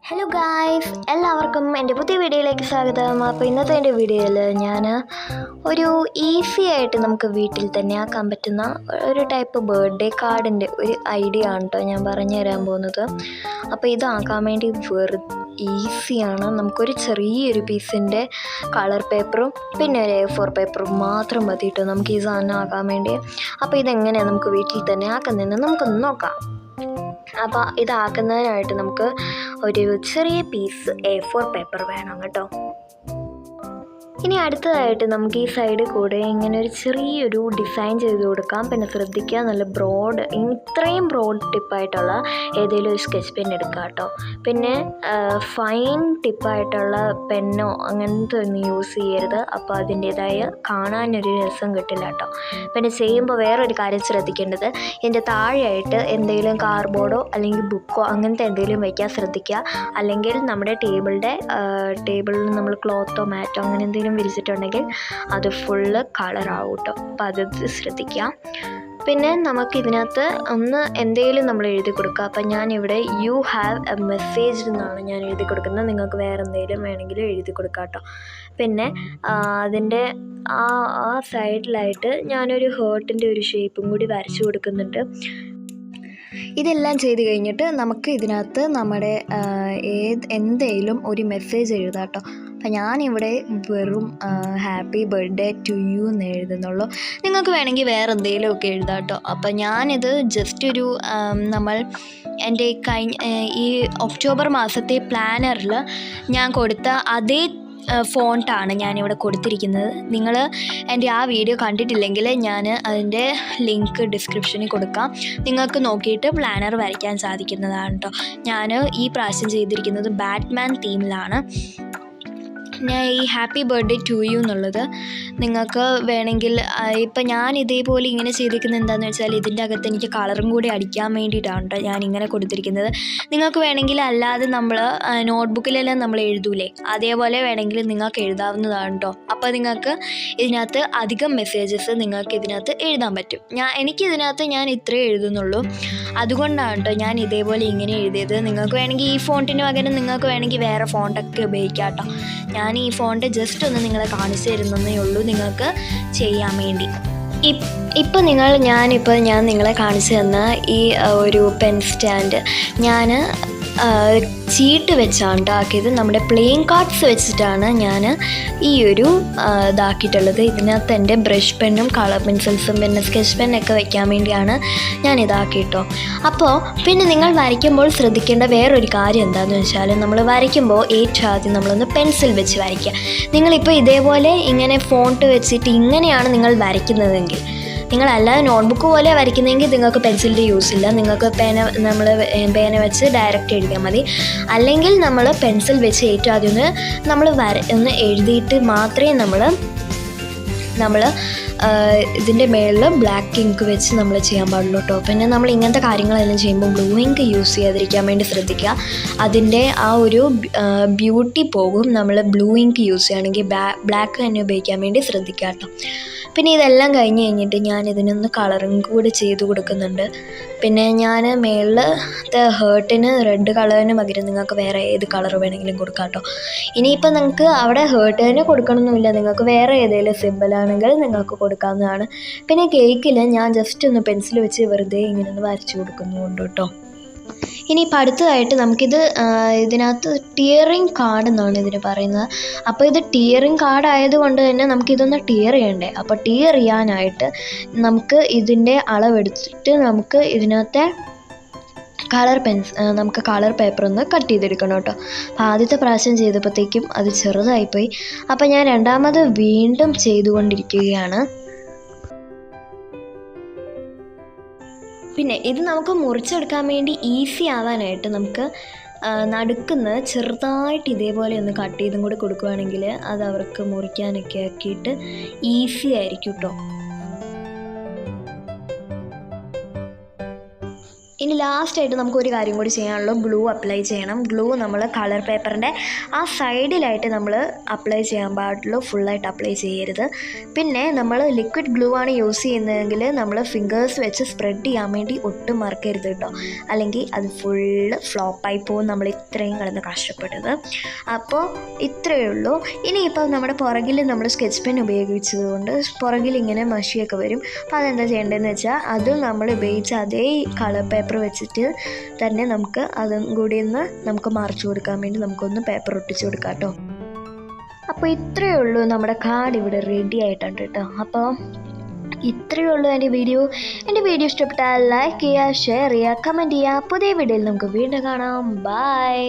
Hello guys, എല്ലാവർക്കും എൻ്റെ പുതിയ വീഡിയോയിലേക്ക് സ്വാഗതം. അപ്പോൾ ഇന്നത്തെ എൻ്റെ വീഡിയോയിൽ ഞാൻ ഒരു ഈസി ആയിട്ട് നമുക്ക് വീട്ടിൽ തന്നെ ആക്കാൻ പറ്റുന്ന ഒരു ടൈപ്പ് ബർത്ത്ഡേ കാർഡിൻ്റെ ഒരു ഐഡിയ ആണ് കേട്ടോ ഞാൻ പറഞ്ഞു തരാൻ പോകുന്നത്. അപ്പോൾ ഇതാക്കാൻ വേണ്ടി ഈസിയാണ്. നമുക്കൊരു ചെറിയൊരു പീസിൻ്റെ കളർ പേപ്പറും പിന്നെ ഒരു A4 പേപ്പറും മാത്രം മതി കേട്ടോ നമുക്ക് ഈ സാധനം ആക്കാൻ വേണ്ടി. അപ്പോൾ ഇതെങ്ങനെയാണ് നമുക്ക് വീട്ടിൽ തന്നെ ആക്കുന്നതെന്ന് നമുക്കൊന്ന് നോക്കാം. അപ്പോൾ ഇതാക്കുന്നതിനായിട്ട് നമുക്ക് ഒരു ചെറിയ പീസ് A4 പേപ്പർ വേണം കേട്ടോ. ഇനി അടുത്തതായിട്ട് നമുക്ക് ഈ സൈഡിൽ കൂടെ ഇങ്ങനെ ഒരു ചെറിയൊരു ഡിസൈൻ ചെയ്ത് കൊടുക്കാം. പിന്നെ ശ്രദ്ധിക്കുക, നല്ല ഇത്രയും ബ്രോഡ് ടിപ്പായിട്ടുള്ള ഏതെങ്കിലും ഒരു സ്കെച്ച് പെൻ എടുക്കുക കേട്ടോ. പിന്നെ ഫൈൻ ടിപ്പായിട്ടുള്ള പെന്നോ അങ്ങനത്തെ ഒന്നും യൂസ് ചെയ്യരുത്. അപ്പോൾ അതിൻ്റേതായ കാണാനൊരു രസം കിട്ടില്ല കേട്ടോ. പിന്നെ ചെയ്യുമ്പോൾ വേറൊരു കാര്യം ശ്രദ്ധിക്കേണ്ടത്, ഇതിൻ്റെ താഴെയായിട്ട് എന്തെങ്കിലും കാർഡ്ബോർഡോ അല്ലെങ്കിൽ ബുക്കോ അങ്ങനത്തെ എന്തെങ്കിലും വയ്ക്കാൻ ശ്രദ്ധിക്കുക. അല്ലെങ്കിൽ നമ്മുടെ ടേബിളിൽ നമ്മൾ ക്ലോത്തോ മാറ്റോ അങ്ങനെ എന്തെങ്കിലും വിരിച്ചിട്ടുണ്ടെങ്കിൽ അത് ഫുള്ള് കളറാവും കേട്ടോ. അപ്പോൾ അത് ശ്രദ്ധിക്കുക. പിന്നെ നമുക്ക് ഇതിനകത്ത് ഒന്ന് എന്തെങ്കിലും നമ്മൾ എഴുതി കൊടുക്കുക. അപ്പം ഞാനിവിടെ യു ഹാവ് എ മെസ്സേജ് എന്നാണ് ഞാൻ എഴുതി കൊടുക്കുന്നത്. നിങ്ങൾക്ക് വേറെ എന്തെങ്കിലും വേണമെങ്കിലും എഴുതി കൊടുക്കാം കേട്ടോ. പിന്നെ അതിൻ്റെ ആ സൈഡിലായിട്ട് ഞാനൊരു ഹേർട്ടിൻ്റെ ഒരു ഷേപ്പും കൂടി വരച്ചു കൊടുക്കുന്നുണ്ട്. ഇതെല്ലാം ചെയ്ത് കഴിഞ്ഞിട്ട് നമുക്ക് ഇതിനകത്ത് നമ്മുടെ എന്തെങ്കിലും ഒരു മെസ്സേജ് എഴുതാം കേട്ടോ. അപ്പം ഞാനിവിടെ വെറും ഹാപ്പി ബർത്ത്ഡേ ടു യു എന്ന് എഴുതുന്നുള്ളൂ. നിങ്ങൾക്ക് വേണമെങ്കിൽ വേറെ എന്തെങ്കിലുമൊക്കെ എഴുതാം കേട്ടോ. അപ്പം ഞാനിത് ജസ്റ്റ് ഒരു എൻ്റെ ഈ ഒക്ടോബർ മാസത്തെ പ്ലാനറിൽ ഞാൻ കൊടുത്ത അതേ ഫോണ്ടാണ് ഞാനിവിടെ കൊടുത്തിരിക്കുന്നത്. നിങ്ങൾ എൻ്റെ ആ വീഡിയോ കണ്ടിട്ടില്ലെങ്കിൽ ഞാൻ അതിൻ്റെ ലിങ്ക് ഡിസ്ക്രിപ്ഷനിൽ കൊടുക്കാം. നിങ്ങൾക്ക് നോക്കിയിട്ട് പ്ലാനർ വരയ്ക്കാൻ സാധിക്കുന്നതാണ് കേട്ടോ. ഞാൻ ഈ പ്രാവശ്യം ചെയ്തിരിക്കുന്നത് ബാറ്റ്മാൻ തീമിലാണ്. ഞാൻ ഈ ഹാപ്പി ബർത്ത്ഡേ ടു യു എന്നുള്ളത് നിങ്ങൾക്ക് വേണമെങ്കിൽ ഇപ്പം ഞാൻ ഇതേപോലെ ഇങ്ങനെ ചെയ്തിരിക്കുന്നത് എന്താണെന്ന് വെച്ചാൽ ഇതിൻ്റെ അകത്ത് എനിക്ക് കളറും കൂടി അടിക്കാൻ വേണ്ടിയിട്ടാണ് കേട്ടോ ഞാനിങ്ങനെ കൊടുത്തിരിക്കുന്നത്. നിങ്ങൾക്ക് വേണമെങ്കിൽ അല്ലാതെ നമ്മൾ നോട്ട്ബുക്കിലെല്ലാം നമ്മൾ എഴുതൂലേ, അതേപോലെ വേണമെങ്കിൽ നിങ്ങൾക്ക് എഴുതാവുന്നതാണ് കേട്ടോ. അപ്പോൾ നിങ്ങൾക്ക് ഇതിനകത്ത് അധികം മെസ്സേജസ് നിങ്ങൾക്ക് ഇതിനകത്ത് എഴുതാൻ പറ്റും. എനിക്കിതിനകത്ത് ഞാൻ ഇത്രേ എഴുതുന്നുള്ളൂ. അതുകൊണ്ടാണ് കേട്ടോ ഞാൻ ഇതേപോലെ ഇങ്ങനെ എഴുതിയത്. നിങ്ങൾക്ക് വേണമെങ്കിൽ ഈ ഫോണ്ടിന് പകരം നിങ്ങൾക്ക് വേണമെങ്കിൽ വേറെ ഫോണ്ടൊക്കെ ഉപയോഗിക്കാം കേട്ടോ. ഞാൻ ഈ ഫോണ്ട് ജസ്റ്റ് ഒന്ന് നിങ്ങളെ കാണിച്ചു തരുന്നതേ ഉള്ളൂ നിങ്ങൾക്ക് ചെയ്യാൻ വേണ്ടി. ഞാൻ നിങ്ങളെ കാണിച്ചു തന്ന ഈ ഒരു പെൻ സ്റ്റാൻഡ് ഞാൻ ചീട്ട് വെച്ചാണ് ഉണ്ടാക്കിയത്. നമ്മുടെ പ്ലേയിങ് കാർഡ്സ് വെച്ചിട്ടാണ് ഞാൻ ഈ ഒരു ഇതാക്കിയിട്ടുള്ളത്. ഇതിനകത്ത് എൻ്റെ ബ്രഷ് പെന്നും കളർ പെൻസിൽസും പിന്നെ സ്കെച്ച് പെന്നൊക്കെ വയ്ക്കാൻ വേണ്ടിയാണ് ഞാൻ ഇതാക്കിയിട്ടോ. അപ്പോൾ പിന്നെ നിങ്ങൾ വരയ്ക്കുമ്പോൾ ശ്രദ്ധിക്കേണ്ട വേറൊരു കാര്യം എന്താണെന്ന് വെച്ചാൽ, നമ്മൾ വരയ്ക്കുമ്പോൾ ഏറ്റവും ആദ്യം നമ്മളൊന്ന് പെൻസിൽ വെച്ച് വരയ്ക്കുക. നിങ്ങളിപ്പോൾ ഇതേപോലെ ഇങ്ങനെ ഫോണ്ട് വെച്ചിട്ട് ഇങ്ങനെയാണ് നിങ്ങൾ വരയ്ക്കുന്നതെങ്കിൽ, നിങ്ങളല്ലാതെ നോട്ട്ബുക്ക് പോലെ വരയ്ക്കുന്നതെങ്കിൽ നിങ്ങൾക്ക് പെൻസിലിൻ്റെ യൂസ് ഇല്ല. നിങ്ങൾക്ക് പേന വെച്ച് ഡയറക്റ്റ് എഴുതിയാൽ മതി. അല്ലെങ്കിൽ നമ്മൾ പെൻസിൽ വെച്ച് ഏറ്റവും ആദ്യം നമ്മൾ ഒന്ന് എഴുതിയിട്ട് മാത്രമേ നമ്മൾ ഇതിൻ്റെ മേളിൽ ബ്ലാക്ക് ഇങ്ക് വെച്ച് നമ്മൾ ചെയ്യാൻ പാടുള്ളൂ കേട്ടോ. പിന്നെ നമ്മൾ ഇങ്ങനത്തെ കാര്യങ്ങളെല്ലാം ചെയ്യുമ്പോൾ ബ്ലൂ ഇങ്ക് യൂസ് ചെയ്യാതിരിക്കാൻ വേണ്ടി ശ്രദ്ധിക്കുക. അതിൻ്റെ ആ ഒരു ബ്യൂട്ടി പോകും. നമ്മൾ ബ്ലൂ ഇങ്ക് യൂസ് ചെയ്യുകയാണെങ്കിൽ ബ്ലാക്ക് തന്നെ ഉപയോഗിക്കാൻ വേണ്ടി ശ്രദ്ധിക്കുക കേട്ടോ. പിന്നെ ഇതെല്ലാം കഴിഞ്ഞിട്ട് ഞാൻ ഇതിനൊന്ന് കളറും കൂടി ചെയ്ത് കൊടുക്കുന്നുണ്ട്. പിന്നെ ഞാൻ മേളിലത്തെ ഹേർട്ടിന് റെഡ് കളറിന് പകരം നിങ്ങൾക്ക് വേറെ ഏത് കളർ വേണമെങ്കിലും കൊടുക്കാം കേട്ടോ. ഇനിയിപ്പോൾ നിങ്ങൾക്ക് അവിടെ ഹേർട്ട് തന്നെ കൊടുക്കണമെന്നില്ല, നിങ്ങൾക്ക് വേറെ ഏതെങ്കിലും സിമ്പിളാണെങ്കിൽ നിങ്ങൾക്ക് കൊടുക്കാവുന്നതാണ്. പിന്നെ കേക്കിൽ ഞാൻ ജസ്റ്റ് ഒന്ന് പെൻസിൽ വെച്ച് വെറുതെ ഇങ്ങനെ ഒന്ന് വരച്ച് കൊടുക്കുന്നുണ്ട് കേട്ടോ. ഇനിയിപ്പോൾ അടുത്തതായിട്ട് ഇതിനകത്ത് ടിയറിങ് കാർഡ് എന്നാണ് ഇതിന് പറയുന്നത്. അപ്പോൾ ഇത് ടിയറിങ് കാർഡ് ആയതുകൊണ്ട് തന്നെ നമുക്കിതൊന്ന് ടിയർ ചെയ്യണ്ടേ. അപ്പോൾ ടിയർ ചെയ്യാനായിട്ട് നമുക്ക് ഇതിൻ്റെ അളവെടുത്തിട്ട് നമുക്ക് ഇതിനകത്തെ നമുക്ക് കളർ പേപ്പർ ഒന്ന് കട്ട് ചെയ്തെടുക്കണം കേട്ടോ. അപ്പോൾ ആദ്യത്തെ പ്രാവശ്യം ചെയ്തപ്പോഴത്തേക്കും അത് ചെറുതായിപ്പോയി. അപ്പോൾ ഞാൻ രണ്ടാമത് വീണ്ടും ചെയ്തുകൊണ്ടിരിക്കുകയാണ്. പിന്നെ ഇത് നമുക്ക് മുറിച്ചെടുക്കാൻ വേണ്ടി ഈസി ആവാനായിട്ട് നമുക്ക് നടുക്കുന്ന ചെറുതായിട്ട് ഇതേപോലെ ഒന്ന് കട്ട് ചെയ്തും കൂടി കൊടുക്കുകയാണെങ്കിൽ അത് അവർക്ക് മുറിക്കാനൊക്കെ ആക്കിയിട്ട് ഈസി ആയിരിക്കും കേട്ടോ. ഇനി ലാസ്റ്റായിട്ട് നമുക്കൊരു കാര്യം കൂടി ചെയ്യാനുള്ളൂ, ഗ്ലൂ അപ്ലൈ ചെയ്യണം. ഗ്ലൂ നമ്മൾ കളർ പേപ്പറിൻ്റെ ആ സൈഡിലായിട്ട് നമ്മൾ അപ്ലൈ ചെയ്യാൻ പാടുള്ളൂ, ഫുള്ളായിട്ട് അപ്ലൈ ചെയ്യരുത്. പിന്നെ നമ്മൾ ലിക്വിഡ് ഗ്ലൂ ആണ് യൂസ് ചെയ്യുന്നതെങ്കിൽ നമ്മൾ ഫിംഗേഴ്സ് വെച്ച് സ്പ്രെഡ് ചെയ്യാൻ വേണ്ടി ഒട്ടും മറക്കരുത് കേട്ടോ, അല്ലെങ്കിൽ അത് ഫുള്ള് ഫ്ലോപ്പായി പോകും നമ്മൾ ഇത്രയും കിടന്ന് കഷ്ടപ്പെട്ടത്. അപ്പോൾ ഇത്രയേ ഉള്ളൂ. ഇനിയിപ്പോൾ നമ്മുടെ പുറകിൽ നമ്മൾ സ്കെച്ച് പെൻ ഉപയോഗിച്ചത് കൊണ്ട് പുറകിൽ ഇങ്ങനെ മഷിയൊക്കെ വരും. അപ്പോൾ അതെന്താ ചെയ്യേണ്ടതെന്ന് വെച്ചാൽ അതും നമ്മൾ ഉപയോഗിച്ച അതേ കളർ പേപ്പർ വെച്ചിട്ട് തന്നെ നമുക്ക് അതും കൂടി നമുക്ക് മറിച്ച് കൊടുക്കാൻ വേണ്ടി നമുക്കൊന്ന് പേപ്പർ ഒട്ടിച്ച് കൊടുക്കാം കേട്ടോ. അപ്പോൾ ഇത്രയേ ഉള്ളൂ, നമ്മുടെ കാർഡ് ഇവിടെ റെഡി ആയിട്ടുണ്ട് കേട്ടോ. അപ്പോൾ ഇത്രയേ ഉള്ളൂ എൻ്റെ വീഡിയോ ഇഷ്ടപ്പെട്ടാൽ ലൈക്ക് ചെയ്യുക, ഷെയർ ചെയ്യുക, കമൻറ്റ് ചെയ്യുക. പുതിയ വീഡിയോയിൽ നമുക്ക് വീണ്ടും കാണാം. ബൈ.